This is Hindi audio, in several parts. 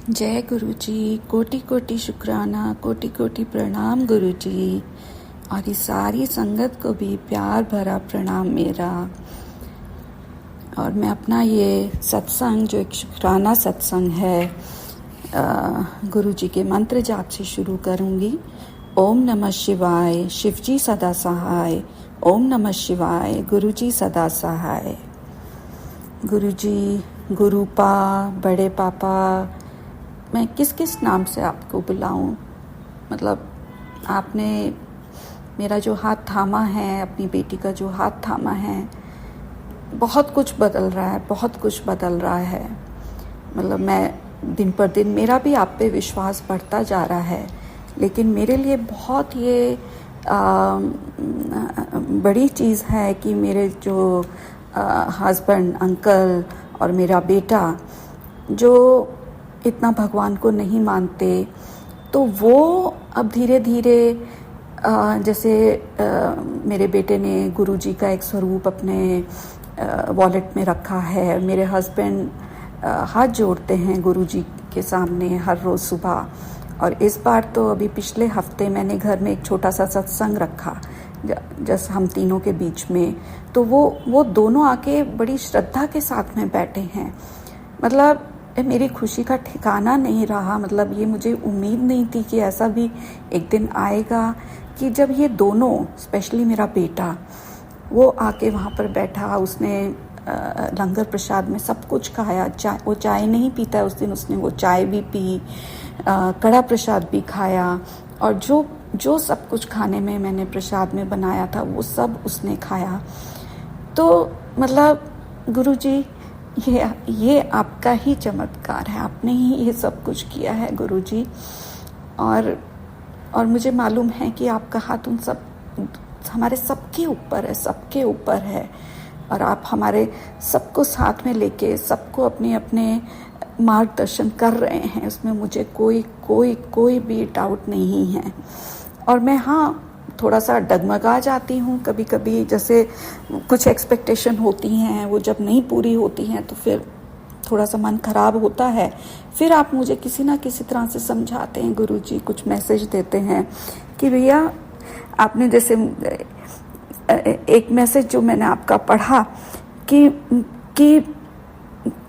जय गुरु जी। कोटि कोटि शुक्राना, कोटि कोटि प्रणाम गुरु जी। और इस सारी संगत को भी प्यार भरा प्रणाम मेरा। और मैं अपना ये सत्संग जो एक शुक्राना सत्संग है गुरु जी के मंत्र जाप से शुरू करूँगी। ओम नमः शिवाय, शिवजी सदा सहाय। ओम नमः शिवाय, गुरु जी सदा सहाय। गुरु जी, गुरुपा, बड़े पापा, मैं किस किस नाम से आपको बुलाऊं? मतलब आपने मेरा जो हाथ थामा है, अपनी बेटी का जो हाथ थामा है, बहुत कुछ बदल रहा है, बहुत कुछ बदल रहा है। मतलब मैं दिन पर दिन मेरा भी आप पे विश्वास बढ़ता जा रहा है, लेकिन मेरे लिए बहुत ये बड़ी चीज़ है कि मेरे जो हस्बैंड, अंकल और मेरा बेटा जो इतना भगवान को नहीं मानते, तो वो अब धीरे धीरे जैसे मेरे बेटे ने गुरुजी का एक स्वरूप अपने वॉलेट में रखा है। मेरे हस्बैंड हाथ जोड़ते हैं गुरुजी के सामने हर रोज़ सुबह। और इस बार तो अभी पिछले हफ्ते मैंने घर में एक छोटा सा सत्संग रखा जैसे हम तीनों के बीच में, तो वो दोनों आके बड़ी श्रद्धा के साथ में बैठे हैं। मतलब मेरी खुशी का ठिकाना नहीं रहा। मतलब ये मुझे उम्मीद नहीं थी कि ऐसा भी एक दिन आएगा कि जब ये दोनों, स्पेशली मेरा बेटा, वो आके वहाँ पर बैठा, उसने लंगर प्रसाद में सब कुछ खाया। वो चाय नहीं पीता है, उस दिन उसने वो चाय भी पी, कड़ा प्रसाद भी खाया, और जो सब कुछ खाने में मैंने प्रसाद में बनाया था वो सब उसने खाया। तो मतलब गुरुजी, ये आपका ही चमत्कार है, आपने ही ये सब कुछ किया है गुरुजी। और मुझे मालूम है कि आपका हाथ उन सब हमारे सबके ऊपर है, सबके ऊपर है। और आप हमारे सबको साथ में लेके सबको अपने अपने मार्गदर्शन कर रहे हैं, उसमें मुझे कोई भी डाउट नहीं है। और मैं थोड़ा सा डगमगा जाती हूँ कभी कभी, जैसे कुछ एक्सपेक्टेशन होती हैं, वो जब नहीं पूरी होती हैं तो फिर थोड़ा सा मन खराब होता है। फिर आप मुझे किसी ना किसी तरह से समझाते हैं गुरुजी, कुछ मैसेज देते हैं कि भैया आपने जैसे एक मैसेज जो मैंने आपका पढ़ा कि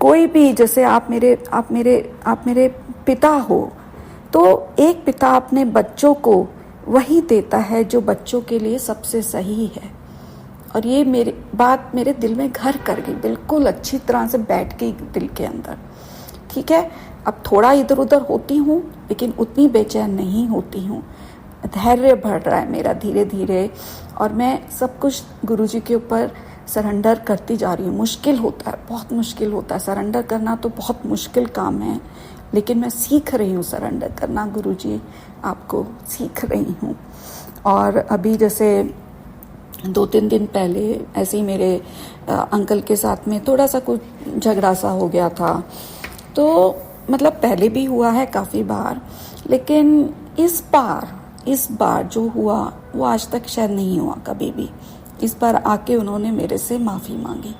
कोई भी, जैसे आप मेरे पिता हो, तो एक पिता अपने बच्चों को वही देता है जो बच्चों के लिए सबसे सही है। और ये मेरी बात मेरे दिल में घर कर गई, बिल्कुल अच्छी तरह से बैठ गई दिल के अंदर। ठीक है, अब थोड़ा इधर उधर होती हूँ, लेकिन उतनी बेचैन नहीं होती हूँ। धैर्य बढ़ रहा है मेरा धीरे धीरे, और मैं सब कुछ गुरुजी के ऊपर सरेंडर करती जा रही हूँ। मुश्किल होता है, बहुत मुश्किल होता है सरेंडर करना, तो बहुत मुश्किल काम है, लेकिन मैं सीख रही हूँ सरेंडर करना गुरुजी, आपको सीख रही हूँ। और अभी जैसे 2-3 दिन पहले ऐसे ही मेरे अंकल के साथ में थोड़ा सा कुछ झगड़ा सा हो गया था। तो मतलब पहले भी हुआ है काफ़ी बार, लेकिन इस बार जो हुआ वो आज तक शायद नहीं हुआ कभी भी। इस बार आके उन्होंने मेरे से माफ़ी मांगी,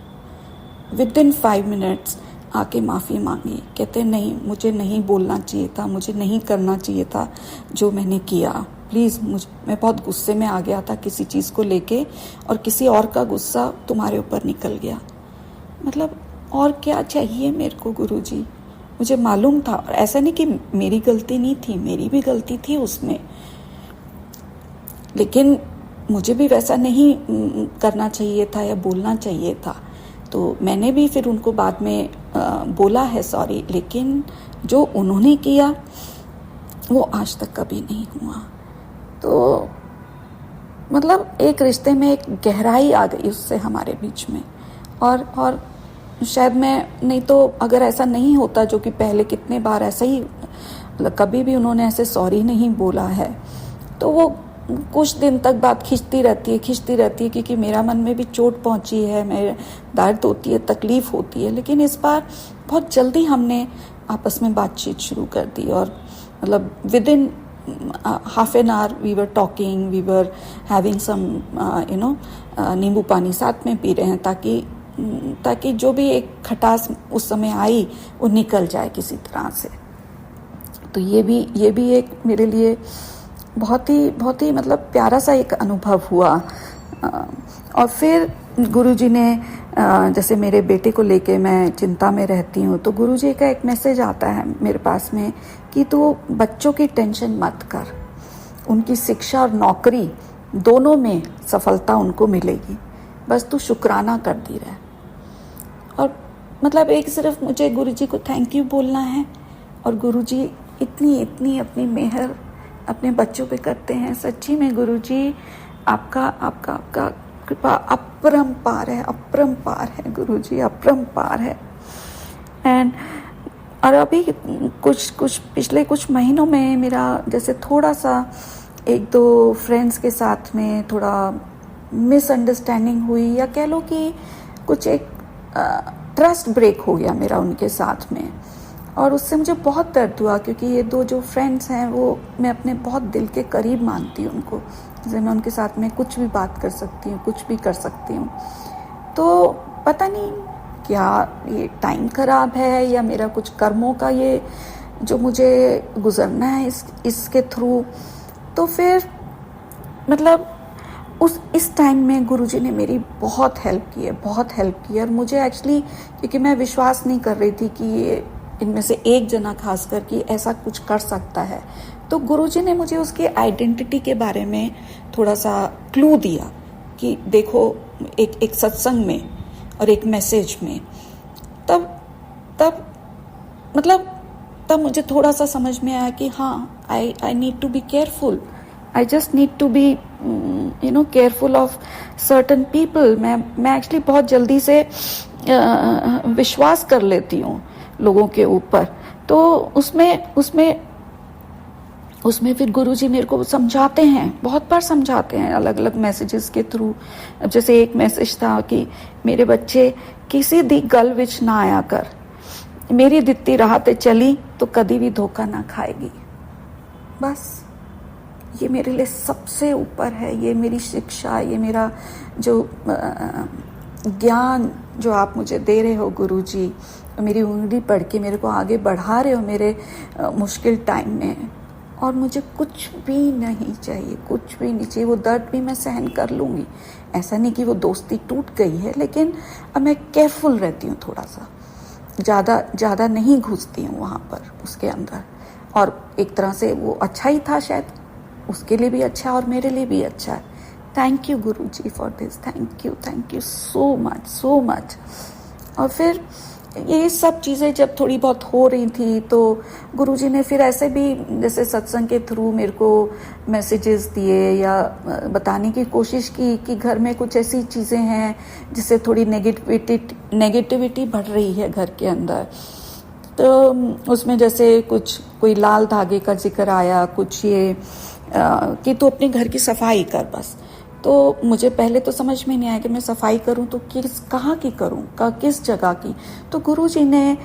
विदिन 5 मिनट्स आके माफ़ी मांगी। कहते नहीं, मुझे नहीं बोलना चाहिए था, मुझे नहीं करना चाहिए था जो मैंने किया, प्लीज़। मैं बहुत गुस्से में आ गया था किसी चीज़ को लेके, और किसी और का गुस्सा तुम्हारे ऊपर निकल गया। मतलब और क्या चाहिए मेरे को गुरुजी? मुझे मालूम था, और ऐसा नहीं कि मेरी गलती नहीं थी, मेरी भी गलती थी उसमें, लेकिन मुझे भी वैसा नहीं करना चाहिए था या बोलना चाहिए था। तो मैंने भी फिर उनको बाद में बोला है सॉरी, लेकिन जो उन्होंने किया वो आज तक कभी नहीं हुआ। तो मतलब एक रिश्ते में एक गहराई आ गई उससे हमारे बीच में। और शायद मैं नहीं तो, अगर ऐसा नहीं होता, जो कि पहले कितने बार ऐसा ही, कभी भी उन्होंने ऐसे सॉरी नहीं बोला है, तो वो कुछ दिन तक बात खिंचती रहती है, क्योंकि मेरा मन में भी चोट पहुंची है, मेरे दर्द होती है, तकलीफ होती है। लेकिन इस बार बहुत जल्दी हमने आपस में बातचीत शुरू कर दी, और मतलब within half an hour we were talking, we were having some nimbu pani साथ में पी रहे हैं, ताकि जो भी एक खटास उस समय आई वो निकल जाए किसी तरह से। तो ये भी एक मेरे लिए बहुत ही मतलब प्यारा सा एक अनुभव हुआ। और फिर गुरुजी ने जैसे मेरे बेटे को लेके मैं चिंता में रहती हूँ, तो गुरुजी का एक मैसेज आता है मेरे पास में कि तू बच्चों की टेंशन मत कर, उनकी शिक्षा और नौकरी दोनों में सफलता उनको मिलेगी, बस तू शुक्राना करती रहे। और मतलब एक सिर्फ मुझे गुरुजी को थैंक यू बोलना है, और गुरुजी इतनी अपनी मेहर अपने बच्चों पे करते हैं। सच्ची में गुरुजी आपका कृपा अपरंपार है गुरुजी, अपरंपार है। एंड और अभी कुछ पिछले कुछ महीनों में मेरा जैसे थोड़ा सा एक दो फ्रेंड्स के साथ में थोड़ा मिसअंडरस्टैंडिंग हुई, या कह लो कि कुछ एक ट्रस्ट ब्रेक हो गया मेरा उनके साथ में, और उससे मुझे बहुत दर्द हुआ, क्योंकि ये दो जो फ्रेंड्स हैं वो मैं अपने बहुत दिल के करीब मानती हूँ उनको, जैसे मैं उनके साथ में कुछ भी बात कर सकती हूँ, कुछ भी कर सकती हूँ। तो पता नहीं क्या ये टाइम खराब है या मेरा कुछ कर्मों का ये जो मुझे गुजरना है इसके थ्रू। तो फिर मतलब इस टाइम में गुरुजी ने मेरी बहुत हेल्प की है। और मुझे एक्चुअली, क्योंकि मैं विश्वास नहीं कर रही थी कि ये इनमें से एक जना खासकर कि ऐसा कुछ कर सकता है, तो गुरुजी ने मुझे उसकी आइडेंटिटी के बारे में थोड़ा सा क्लू दिया कि देखो एक सत्संग में और एक मैसेज में, तब मुझे थोड़ा सा समझ में आया कि हाँ, I need to be careful, I just need to be careful of certain people. मैं एक्चुअली बहुत जल्दी से विश्वास कर लेती हूँ लोगों के ऊपर। तो उसमें फिर गुरुजी मेरे को समझाते हैं, बहुत बार समझाते हैं अलग अलग मैसेजेस के थ्रू। जैसे एक मैसेज था कि मेरे बच्चे किसी दी गल विच ना आया कर, मेरी दित्ती राह ते चली तो कभी भी धोखा ना खाएगी। बस ये मेरे लिए सबसे ऊपर है, ये मेरी शिक्षा, ये मेरा जो ज्ञान जो आप मुझे दे रहे हो गुरुजी, मेरी उंगली पढ़ के मेरे को आगे बढ़ा रहे हो मेरे मुश्किल टाइम में। और मुझे कुछ भी नहीं चाहिए, कुछ भी नहीं चाहिए। वो दर्द भी मैं सहन कर लूँगी, ऐसा नहीं कि वो दोस्ती टूट गई है, लेकिन अब मैं केयरफुल रहती हूँ, थोड़ा सा ज़्यादा नहीं घुसती हूँ वहाँ पर उसके अंदर। और एक तरह से वो अच्छा ही था, शायद उसके लिए भी अच्छा और मेरे लिए भी अच्छा है। Thank you Guruji for this, thank you so much. और फिर ये सब चीज़ें जब थोड़ी बहुत हो रही थी, तो गुरुजी ने फिर ऐसे भी जैसे सत्संग के थ्रू मेरे को मैसेजेस दिए या बताने की कोशिश की कि घर में कुछ ऐसी चीज़ें हैं जिससे थोड़ी नेगेटिविटी बढ़ रही है घर के अंदर। तो उसमें जैसे कोई लाल धागे का जिक्र आया, कुछ ये कि तू अपने घर की सफाई कर बस। तो मुझे पहले तो समझ में नहीं आया कि मैं सफाई करूं तो कहाँ की करूं, किस जगह की। तो गुरुजी ने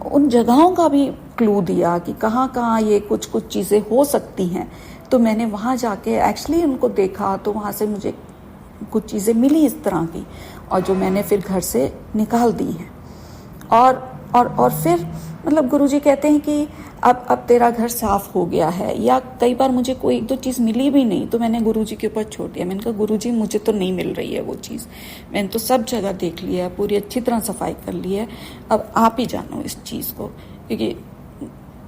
उन जगहों का भी क्लू दिया कि कहाँ ये कुछ चीज़ें हो सकती हैं। तो मैंने वहाँ जाके एक्चुअली उनको देखा, तो वहाँ से मुझे कुछ चीज़ें मिली इस तरह की, और जो मैंने फिर घर से निकाल दी हैं। और फिर मतलब गुरुजी कहते हैं कि अब तेरा घर साफ हो गया है। या कई बार मुझे कोई एक दो चीज़ मिली भी नहीं, तो मैंने गुरुजी के ऊपर छोड़ दिया। मैंने कहा गुरुजी मुझे तो नहीं मिल रही है वो चीज़, मैंने तो सब जगह देख लिया है, पूरी अच्छी तरह सफाई कर ली है, अब आप ही जानो इस चीज़ को। क्योंकि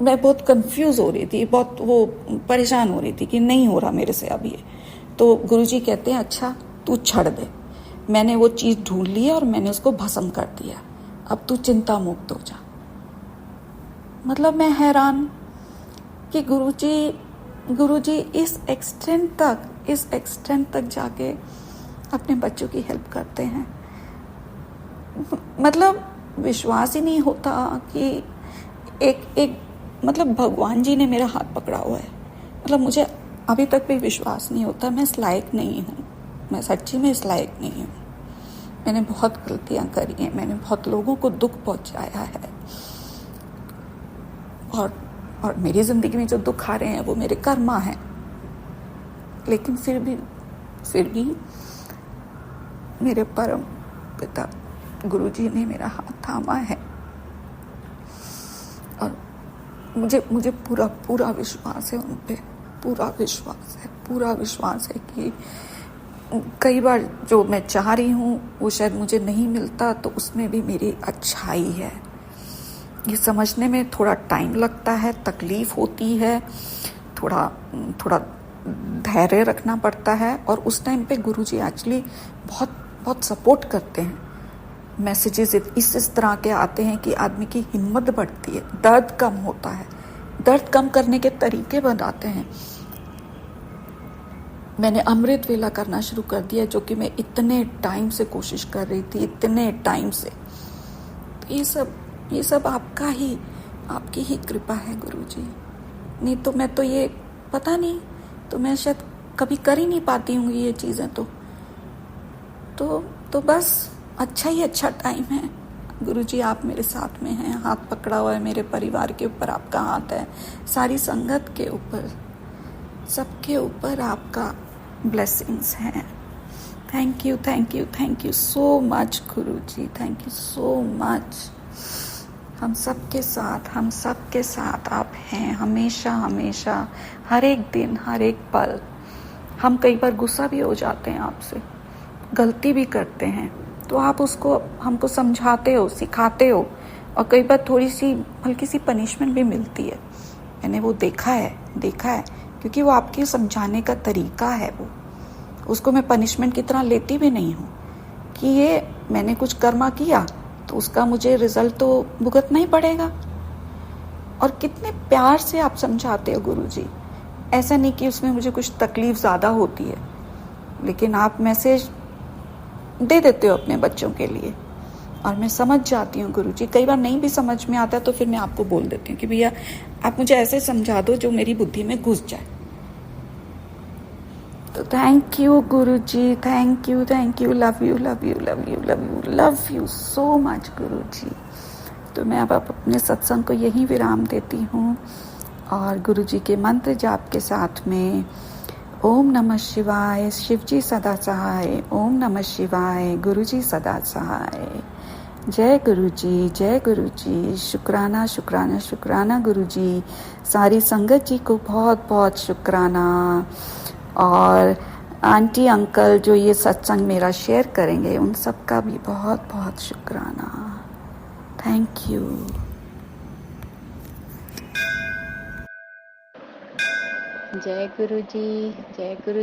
मैं बहुत कंफ्यूज हो रही थी, बहुत वो परेशान हो रही थी कि नहीं हो रहा मेरे से अब ये। तो गुरुजी कहते हैं अच्छा तू छड़ दे, मैंने वो चीज़ ढूंढ ली है और मैंने उसको भस्म कर दिया, अब तू चिंता मुक्त हो जा। मतलब मैं हैरान कि गुरुजी इस एक्सटेंट तक जाके अपने बच्चों की हेल्प करते हैं। मतलब विश्वास ही नहीं होता कि एक मतलब भगवान जी ने मेरा हाथ पकड़ा हुआ है। मतलब मुझे अभी तक भी विश्वास नहीं होता, मैं इस लायक नहीं हूँ, मैं सच्ची में इस लायक नहीं हूँ। मैंने बहुत गलतियाँ करी हैं, मैंने बहुत लोगों को दुख पहुँचाया है, और मेरी ज़िंदगी में जो दुख आ रहे हैं वो मेरे कर्मा हैं। लेकिन फिर भी मेरे परम पिता गुरुजी ने मेरा हाथ थामा है, मुझे मुझे पूरा पूरा विश्वास है उन पे, पूरा विश्वास है कि कई बार जो मैं चाह रही हूँ वो शायद मुझे नहीं मिलता, तो उसमें भी मेरी अच्छाई है। ये समझने में थोड़ा टाइम लगता है, तकलीफ होती है, थोड़ा थोड़ा धैर्य रखना पड़ता है। और उस टाइम पे गुरुजी एक्चुअली बहुत बहुत सपोर्ट करते हैं। मैसेजेस इस तरह के आते हैं कि आदमी की हिम्मत बढ़ती है, दर्द कम होता है, दर्द कम करने के तरीके बताते हैं। मैंने अमृत वेला करना शुरू कर दिया, जो कि मैं इतने टाइम से कोशिश कर रही थी, इतने टाइम से। तो ये सब आपकी ही कृपा है गुरुजी। नहीं तो मैं तो ये पता नहीं, तो मैं शायद कभी कर ही नहीं पाती हूँ ये चीज़ें। तो बस अच्छा ही अच्छा टाइम है गुरुजी, आप मेरे साथ में हैं, हाथ पकड़ा हुआ है। मेरे परिवार के ऊपर आपका हाथ है, सारी संगत के ऊपर, सबके ऊपर आपका ब्लेसिंग्स हैं। Thank you thank you thank you so much Guruji, thank you so much. हम सबके साथ आप हैं, हमेशा हमेशा, हर एक दिन, हर एक पल। हम कई बार गुस्सा भी हो जाते हैं आपसे, गलती भी करते हैं, तो आप उसको हमको समझाते हो, सिखाते हो, और कई बार थोड़ी सी हल्की सी पनिशमेंट भी मिलती है। मैंने वो देखा है, क्योंकि वो आपके समझाने का तरीका है। वो उसको मैं पनिशमेंट की तरह लेती भी नहीं हूँ कि ये मैंने कुछ कर्मा किया तो उसका मुझे रिजल्ट तो भुगतना ही पड़ेगा। और कितने प्यार से आप समझाते हो गुरुजी, ऐसा नहीं कि उसमें मुझे कुछ तकलीफ ज़्यादा होती है, लेकिन आप मैसेज दे देते हो अपने बच्चों के लिए, और मैं समझ जाती हूँ गुरुजी। कई बार नहीं भी समझ में आता तो फिर मैं आपको बोल देती हूँ कि भैया आप मुझे ऐसे समझा दो जो मेरी बुद्धि में घुस जाए। तो thank you guruji, thank you, love you so much guruji. तो मैं अब अपने सत्संग को यहीं विराम देती हूँ, और गुरुजी के मंत्र जाप के साथ में ओम नमः शिवाय, शिवजी सदा सहाय, ओम नमः शिवाय, गुरुजी सदा सहाय। जय गुरुजी, शुक्राना शुक्राना शुक्राना गुरुजी। सारी संगत जी को बहुत बहुत शुक्राना, और आंटी अंकल जो ये सत्संग मेरा शेयर करेंगे उन सब का भी बहुत बहुत शुक्राना। Thank you. जय गुरु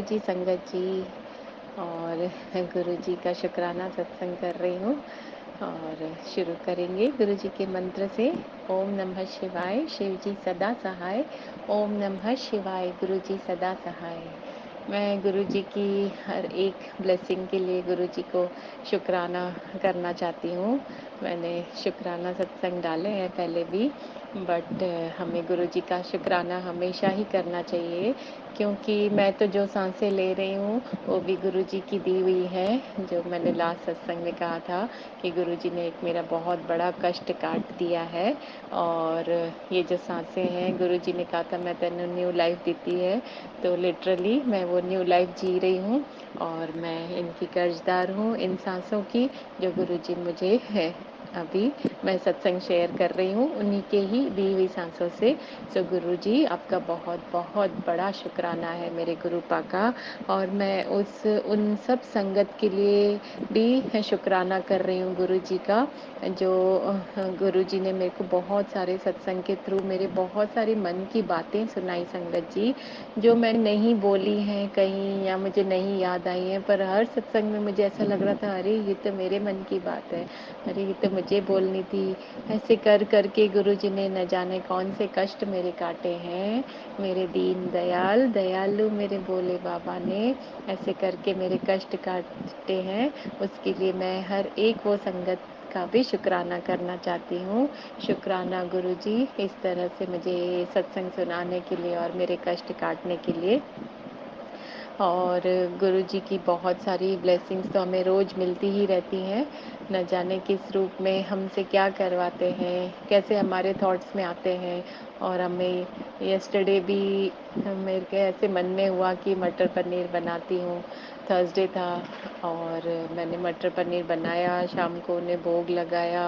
जी संगत जी। और गुरु जी का शुक्राना सत्संग कर रही हूँ, और शुरू करेंगे गुरु जी के मंत्र से। ओम नमः शिवाय, शिव जी सदा सहाय। ओम नमः शिवाय, गुरु जी सदा सहाय। मैं गुरु जी की हर एक ब्लेसिंग के लिए गुरु जी को शुक्राना करना चाहती हूँ। मैंने शुक्राना सत्संग डाले हैं पहले भी, बट हमें गुरु जी का शुक्राना हमेशा ही करना चाहिए, क्योंकि मैं तो जो सांसें ले रही हूँ वो भी गुरु जी की दी हुई है। जो मैंने लास्ट सत्संग में कहा था कि गुरु जी ने एक मेरा बहुत बड़ा कष्ट काट दिया है, और ये जो सांसें हैं गुरु जी ने कहा था मैं तेन न्यू लाइफ देती है, तो लिटरली मैं वो न्यू लाइफ जी रही हूँ, और मैं इनकी कर्जदार हूँ, इन सांसों की जो गुरु जी मुझे है। अभी मैं सत्संग शेयर कर रही हूँ उन्हीं के ही दी हुई सांसों से। सो गुरु जी आपका बहुत बहुत बड़ा शुक्राना है मेरे गुरुपा का, और मैं उन सब संगत के लिए भी शुक्राना कर रही हूँ गुरु जी का, जो गुरु जी ने मेरे को बहुत सारे सत्संग के थ्रू मेरे बहुत सारी मन की बातें सुनाई संगत जी, जो मैं नहीं बोली हैं कहीं या मुझे नहीं याद आई हैं, पर हर सत्संग में मुझे ऐसा लग रहा था अरे ये तो मेरे मन की बात है, अरे ये तो मुझे बोलनी थी। ऐसे कर करके गुरु जी ने न जाने कौन से कष्ट मेरे काटे हैं। मेरे दीन दयाल दयालु मेरे भोले बाबा ने ऐसे करके मेरे कष्ट काटे हैं। उसके लिए मैं हर एक वो संगत का भी शुक्राना करना चाहती हूँ। शुक्राना गुरु जी इस तरह से मुझे सत्संग सुनाने के लिए और मेरे कष्ट काटने के लिए। और गुरु जी की बहुत सारी ब्लेसिंग्स तो हमें रोज़ मिलती ही रहती हैं, न जाने किस रूप में हमसे क्या करवाते हैं, कैसे हमारे थॉट्स में आते हैं। और हमें यस्टरडे भी मेरे के ऐसे मन में हुआ कि मटर पनीर बनाती हूँ, थर्सडे था और मैंने मटर पनीर बनाया, शाम को उन्हें भोग लगाया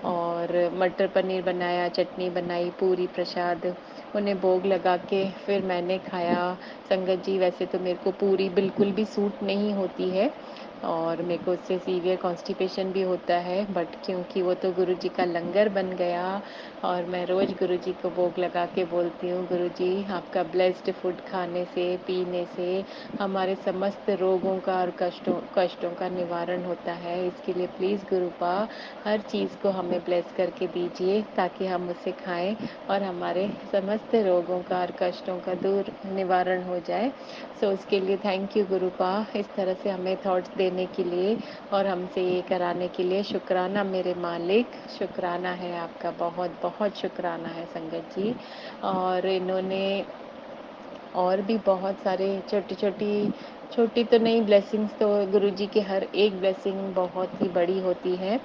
और मटर पनीर बनाया, चटनी बनाई, पूरी प्रसाद उन्हें भोग लगा के फिर मैंने खाया। संगत जी, वैसे तो मेरे को पूरी बिल्कुल भी सूट नहीं होती है और मेरे को उससे सीवियर कॉन्स्टिपेशन भी होता है, बट क्योंकि वो तो गुरु जी का लंगर बन गया और मैं रोज़ गुरु जी को भोग लगा के बोलती हूँ, गुरु जी आपका ब्लेस्ड फूड खाने से पीने से हमारे समस्त रोगों का और कष्टों का निवारण होता है। इसके लिए प्लीज़ गुरुपा हर चीज़ को हमें ब्लेस करके दीजिए ताकि हम उसे खाएं और हमारे समस्त रोगों का और कष्टों का दूर निवारण हो जाए। सो उसके लिए थैंक यू गुरुपा, इस तरह से हमें थॉट्स देने के लिए और हमसे ये कराने के लिए। शुक्राना मेरे मालिक, शुक्राना है आपका, बहुत बहुत शुक्राना है संगत जी। और इन्होंने और भी बहुत सारे छोटी तो नहीं ब्लेसिंग्स, तो गुरुजी की हर एक ब्लेसिंग बहुत ही बड़ी होती है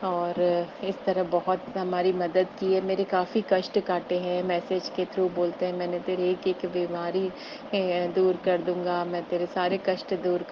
और इस तरह बहुत हमारी मदद की है। मेरे काफ़ी कष्ट काटे हैं, मैसेज के थ्रू बोलते हैं मैंने तेरी एक एक बीमारी दूर कर दूंगा, मैं तेरे सारे कष्ट दूर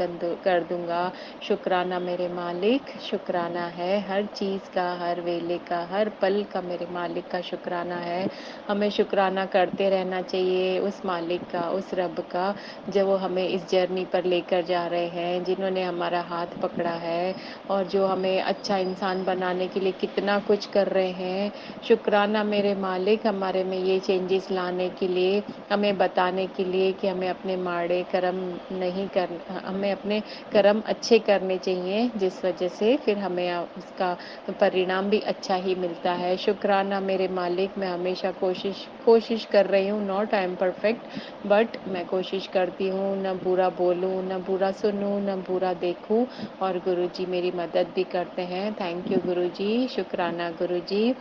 कर दूंगा। शुक्राना मेरे मालिक, शुक्राना है हर चीज़ का, हर वेले का, हर पल का मेरे मालिक का शुक्राना है। हमें शुक्राना करते रहना चाहिए उस मालिक का, उस रब का, जो वो हमें इस जर्नी पर लेकर जा रहे हैं, जिन्होंने हमारा हाथ पकड़ा है और जो हमें अच्छा इंसान बनाने के लिए कितना कुछ कर रहे हैं। शुक्राना मेरे मालिक, हमारे में ये चेंजेस लाने के लिए, हमें बताने के लिए कि हमें अपने माड़े कर्म नहीं कर, हमें अपने कर्म अच्छे करने चाहिए, जिस वजह से फिर हमें उसका परिणाम भी अच्छा ही मिलता है। शुक्राना मेरे मालिक, मैं हमेशा कोशिश कर रही हूँ, not I am perfect but मैं कोशिश करती हूँ न बुरा बोलूँ, न बुरा सुनूँ, न बुरा देखूँ और गुरुजी मेरी मदद भी करते हैं। थैंक यू गुरुजी, शुक्राना गुरुजी।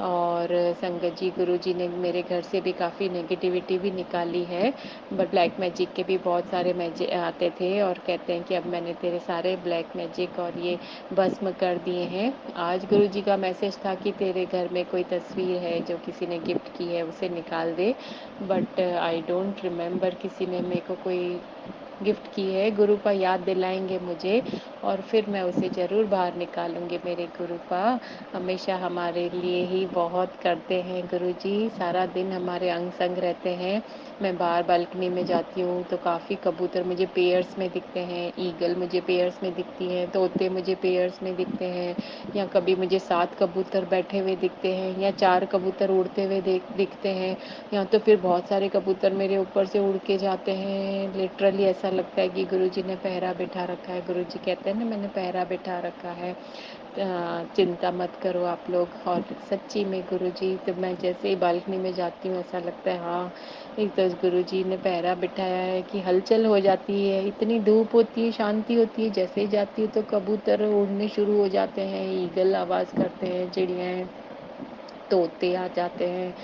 और संगत जी, गुरुजी ने मेरे घर से भी काफ़ी नेगेटिविटी भी निकाली है, बट ब्लैक मैजिक के भी बहुत सारे मैजिक आते थे और कहते हैं कि अब मैंने तेरे सारे ब्लैक मैजिक और ये भस्म कर दिए हैं। आज गुरुजी का मैसेज था कि तेरे घर में कोई तस्वीर है जो किसी ने गिफ्ट की है, उसे निकाल दे, बट आई डोंट रिमेम्बर किसी ने मेरे को कोई गिफ्ट की है। गुरुपा याद दिलाएंगे मुझे और फिर मैं उसे ज़रूर बाहर निकालूंगी। मेरे गुरुपा हमेशा हमारे लिए ही बहुत करते हैं गुरुजी, सारा दिन हमारे अंग संग रहते हैं। मैं बाहर बालकनी में जाती हूँ तो काफ़ी कबूतर मुझे पेयर्स में दिखते हैं, ईगल मुझे पेयर्स में दिखती हैं, तोते मुझे पेयर्स में दिखते हैं, या कभी मुझे 7 कबूतर बैठे हुए दिखते हैं या 4 कबूतर उड़ते हुए दिखते हैं, या तो फिर बहुत सारे कबूतर मेरे ऊपर से उड़ के जाते हैं। लिटरली ऐसा लगता है कि गुरुजी ने पहरा बिठा रखा है। गुरुजी कहते हैं ना, मैंने पहरा बिठा रखा है, चिंता मत करो आप लोग। और सच्ची में गुरुजी, तो मैं जैसे ही बालकनी में जाती हूँ ऐसा लगता है हाँ, एक तो गुरुजी ने पहरा बिठाया है कि हलचल हो जाती है, इतनी धूप होती है, शांति होती है, जैसे ही जाती हूँ तो कबूतर उड़ने शुरू हो जाते हैं, ईगल आवाज़ करते हैं, चिड़ियाँ, तोते आ जाते हैं।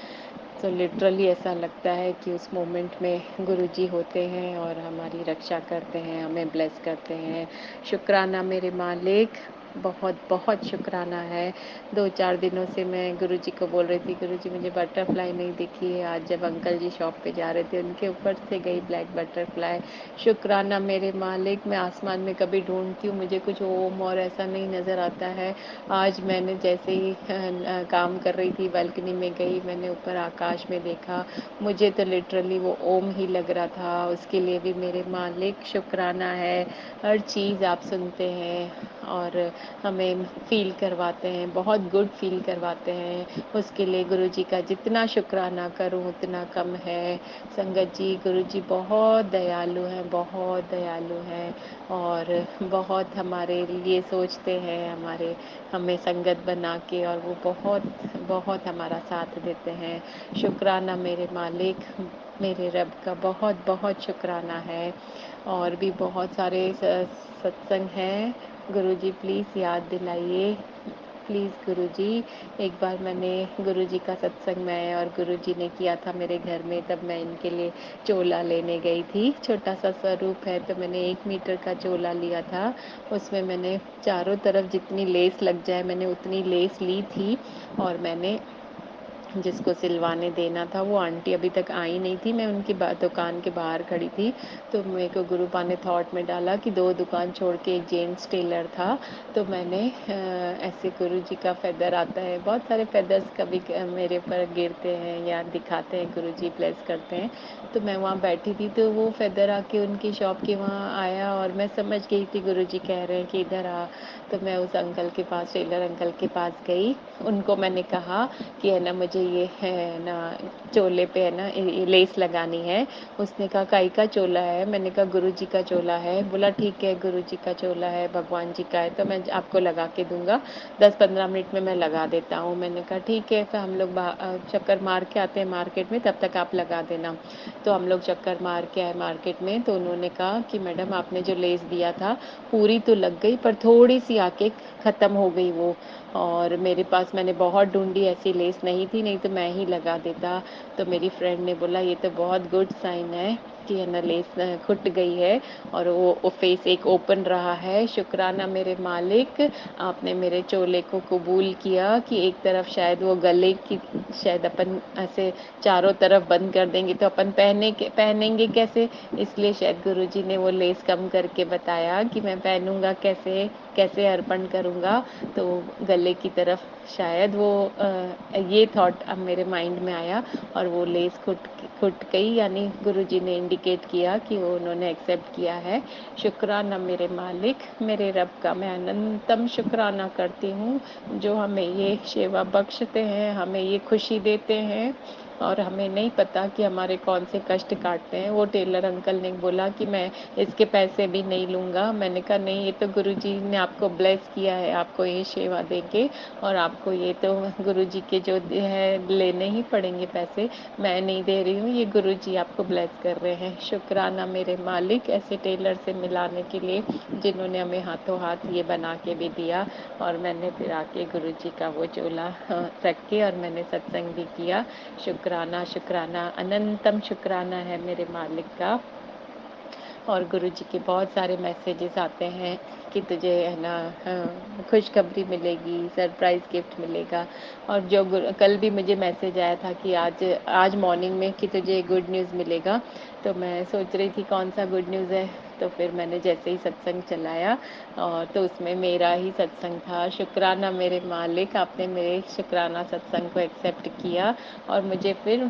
तो लिटरली ऐसा लगता है कि उस मोमेंट में गुरुजी होते हैं और हमारी रक्षा करते हैं, हमें ब्लेस करते हैं। शुक्राना मेरे मालिक, बहुत बहुत शुक्राना है। 2-4 दिनों से मैं गुरुजी को बोल रही थी, गुरुजी मुझे बटरफ्लाई नहीं दिखी है। आज जब अंकल जी शॉप पे जा रहे थे, उनके ऊपर से गई ब्लैक बटरफ्लाई। शुक्राना मेरे मालिक, मैं आसमान में कभी ढूंढती हूँ, मुझे कुछ ओम और ऐसा नहीं नज़र आता है। आज मैंने जैसे ही काम कर रही थी, बालकनी में गई, मैंने ऊपर आकाश में देखा, मुझे तो लिटरली वो ओम ही लग रहा था। उसके लिए भी मेरे मालिक शुक्राना है। हर चीज़ आप सुनते हैं और हमें फ़ील करवाते हैं, बहुत गुड फ़ील करवाते हैं। उसके लिए गुरुजी का जितना शुक्राना करूं उतना कम है। संगत जी, गुरुजी बहुत दयालु हैं, बहुत दयालु हैं और बहुत हमारे लिए सोचते हैं, हमें संगत बना के, और वो बहुत बहुत हमारा साथ देते हैं। शुक्राना मेरे मालिक, मेरे रब का बहुत बहुत शुक्राना है। और भी बहुत सारे सत्संग हैं, गुरुजी प्लीज़ याद दिलाइए, प्लीज़ गुरुजी। एक बार मैंने गुरुजी का सत्संग मैं और गुरुजी ने किया था मेरे घर में, तब मैं इनके लिए चोला लेने गई थी। छोटा सा स्वरूप है तो मैंने 1 मीटर का चोला लिया था। उसमें मैंने चारों तरफ जितनी लेस लग जाए मैंने उतनी लेस ली थी और मैंने जिसको सिलवाने देना था, वो आंटी अभी तक आई नहीं थी। मैं उनकी दुकान के बाहर खड़ी थी, तो मेरे को गुरुपा ने थॉट में डाला कि 2 दुकान छोड़ के एक जेंट्स टेलर था, तो मैंने ऐसे गुरुजी का फेदर आता है, बहुत सारे फेदर्स कभी मेरे पर गिरते हैं या दिखाते हैं, गुरुजी ब्लेस करते हैं। तो मैं वहाँ बैठी थी, तो वो फेदर आके उनकी शॉप के वहाँ आया और मैं समझ गई थी गुरुजी कह रहे हैं कि इधर आ। तो मैं उस अंकल के पास, टेलर अंकल के पास गई। उनको मैंने कहा कि है ना, मुझे ये है ना चोले पे है ना ये लेस लगानी है। उसने कहा काई का चोला है? मैंने कहा गुरुजी का चोला है। बोला ठीक है, गुरुजी का चोला है, भगवान जी का है, तो मैं आपको लगा के दूंगा, 10-15 मिनट में मैं लगा देता हूँ। मैंने कहा ठीक है, फिर हम लोग चक्कर मार के आते हैं मार्केट में, तब तक आप लगा देना। तो हम लोग चक्कर मार के आए मार्केट में, तो उन्होंने कहा कि मैडम आपने जो लेस दिया था पूरी तो लग गई, पर थोड़ी सी आके ख़त्म हो गई वो। और मेरे पास, मैंने बहुत ढूंढी, ऐसी लेस नहीं थी, नहीं तो मैं ही लगा देता। तो मेरी फ्रेंड ने बोला ये तो बहुत गुड साइन है कि है ना लेस खुट गई है और वो फेस एक ओपन रहा है। शुक्राना मेरे मालिक, आपने मेरे चोले को कबूल किया कि एक तरफ शायद वो गले की, शायद अपन ऐसे चारों तरफ बंद कर देंगे तो अपन पहनेंगे कैसे, इसलिए शायद गुरुजी ने वो लेस कम करके बताया कि मैं पहनूंगा कैसे, कैसे अर्पण करूंगा। तो गले की तरफ शायद वो ये थॉट अब मेरे माइंड में आया और वो लेस खुट गई, यानी गुरुजी ने इंडिकेट किया कि वो उन्होंने एक्सेप्ट किया है। शुक्राना मेरे मालिक, मेरे रब का मैं अनंतम शुक्राना करती हूँ, जो हमें ये सेवा बख्शते हैं, हमें ये खुशी देते हैं और हमें नहीं पता कि हमारे कौन से कष्ट काटते हैं। वो टेलर अंकल ने बोला कि मैं इसके पैसे भी नहीं लूँगा। मैंने कहा नहीं, ये तो गुरुजी ने आपको ब्लेस किया है, आपको ये सेवा देके, और आपको ये तो गुरुजी के जो है लेने ही पड़ेंगे पैसे, मैं नहीं दे रही हूँ, ये गुरुजी आपको ब्लेस कर रहे हैं। शुक्राना मेरे मालिक, ऐसे टेलर से मिलाने के लिए जिन्होंने हमें हाथों हाथ ये बना के भी दिया। और मैंने फिर आके गुरुजी का वो चोला रख के और मैंने सत्संग भी किया। शुक्राना शुक्राना, अनंतम शुक्राना है मेरे मालिक का। और गुरुजी के बहुत सारे मैसेजेस आते हैं कि तुझे है ना खुशखबरी मिलेगी, सरप्राइज़ गिफ्ट मिलेगा। और जो कल भी मुझे मैसेज आया था कि आज आज मॉर्निंग में कि तुझे गुड न्यूज़ मिलेगा, तो मैं सोच रही थी कौन सा गुड न्यूज़ है। तो फिर मैंने जैसे ही सत्संग चलाया और तो उसमें मेरा ही सत्संग था। शुक्राना मेरे मालिक, आपने मेरे शुक्राना सत्संग को एक्सेप्ट किया और मुझे फिर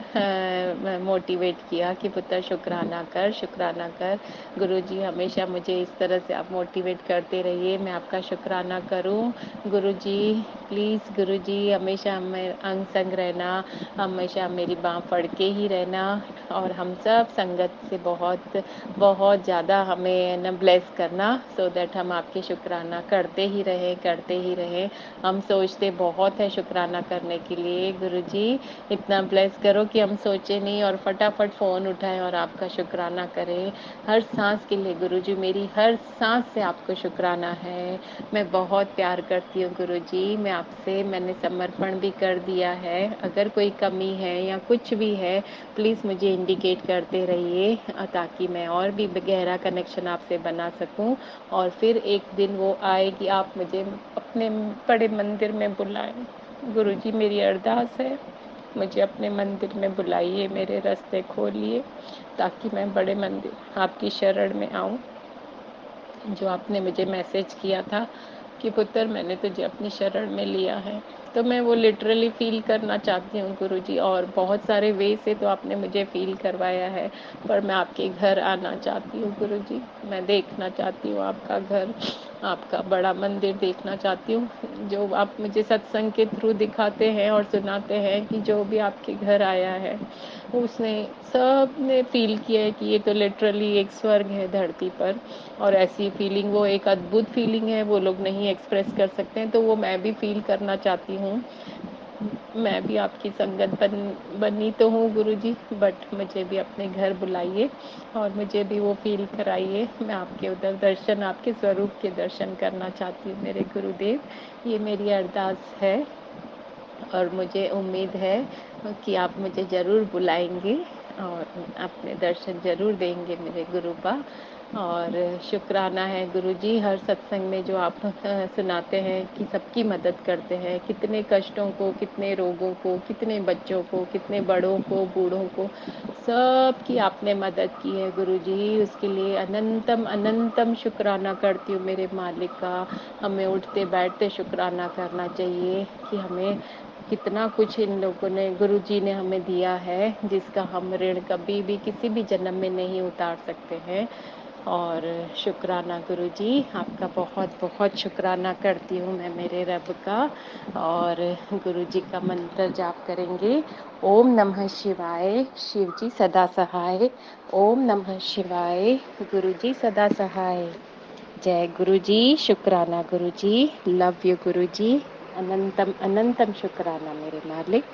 मोटिवेट किया कि पुत्र शुक्राना कर, शुक्राना कर। गुरुजी हमेशा मुझे इस तरह से आप मोटिवेट करते रहिए, मैं आपका शुक्राना करूं। गुरुजी प्लीज़, गुरुजी हमेशा हमें अंग संग रहना, हमेशा मेरी बाँह पड़ के ही रहना और हम सब संगत से बहुत बहुत ज़्यादा हमें न ब्लेस करना, सो दैट हम आपके शुक्राना करते ही रहें, करते ही रहें। हम सोचते बहुत है शुक्राना करने के लिए, गुरुजी इतना ब्लेस करो कि हम सोचे नहीं और फटाफट फ़ोन उठाएं और आपका शुक्राना करें। हर सांस के लिए गुरुजी, मेरी हर सांस से आपको शुक्राना है। मैं बहुत प्यार करती हूँ गुरुजी, मैं आपसे, मैंने समर्पण भी कर दिया है। अगर कोई कमी है या कुछ भी है, प्लीज़ मुझे इंडिकेट करते रहिए ताकि मैं और भी गहरा कनेक्शन आपसे बना सकूं। और फिर एक दिन वो आए कि आप मुझे अपने बड़े मंदिर में बुलाएं। गुरुजी मेरी अरदास है, मुझे अपने मंदिर में बुलाइए, मेरे रास्ते खोलिए ताकि मैं बड़े मंदिर आपकी शरण में आऊं। जो आपने मुझे मैसेज किया था कि पुत्र मैंने तुझे अपनी शरण में लिया है, तो मैं वो लिटरली फ़ील करना चाहती हूँ गुरुजी। और बहुत सारे वे से तो आपने मुझे फ़ील करवाया है, पर मैं आपके घर आना चाहती हूँ गुरुजी। मैं देखना चाहती हूँ आपका घर, आपका बड़ा मंदिर देखना चाहती हूँ। जो आप मुझे सत्संग के थ्रू दिखाते हैं और सुनाते हैं कि जो भी आपके घर आया है, उसने सब ने फ़ील किया है कि ये तो लिटरली एक स्वर्ग है धरती पर। और ऐसी फीलिंग, वो एक अद्भुत फीलिंग है, वो लोग नहीं एक्सप्रेस कर सकते हैं, तो वो मैं भी फील करना चाहती हूँ। मैं भी आपकी संगत बनी तो हूँ गुरुजी, बट मुझे भी अपने घर बुलाइए और मुझे भी वो फील कराइए। मैं आपके उधर दर्शन, आपके स्वरूप के दर्शन करना चाहती हूँ मेरे गुरुदेव। ये मेरी अरदास है और मुझे उम्मीद है कि आप मुझे ज़रूर बुलाएंगे और अपने दर्शन ज़रूर देंगे मेरे गुरुपा। और शुक्राना है गुरुजी, हर सत्संग में जो आप सुनाते हैं कि सबकी मदद करते हैं, कितने कष्टों को, कितने रोगों को, कितने बच्चों को, कितने बड़ों को, बूढ़ों को, सबकी आपने मदद की है गुरुजी। उसके लिए अनंतम अनंतम शुक्राना करती हूँ मेरे मालिक का। हमें उठते बैठते शुक्राना करना चाहिए कि हमें कितना कुछ इन लोगों ने, गुरुजी ने हमें दिया है, जिसका हम ऋण कभी भी किसी भी जन्म में नहीं उतार सकते हैं। और शुक्राना गुरुजी, आपका बहुत बहुत शुक्राना करती हूँ मैं मेरे रब का। और गुरुजी का मंत्र जाप करेंगे। ओम नमः शिवाय, शिव जी सदा सहाय। ओम नमः शिवाय, गुरुजी सदा सहाय। जय गुरुजी, शुक्राना गुरुजी, लव यू गुरुजी, अनंतम अनंतम शुक्राना मेरे मालिक।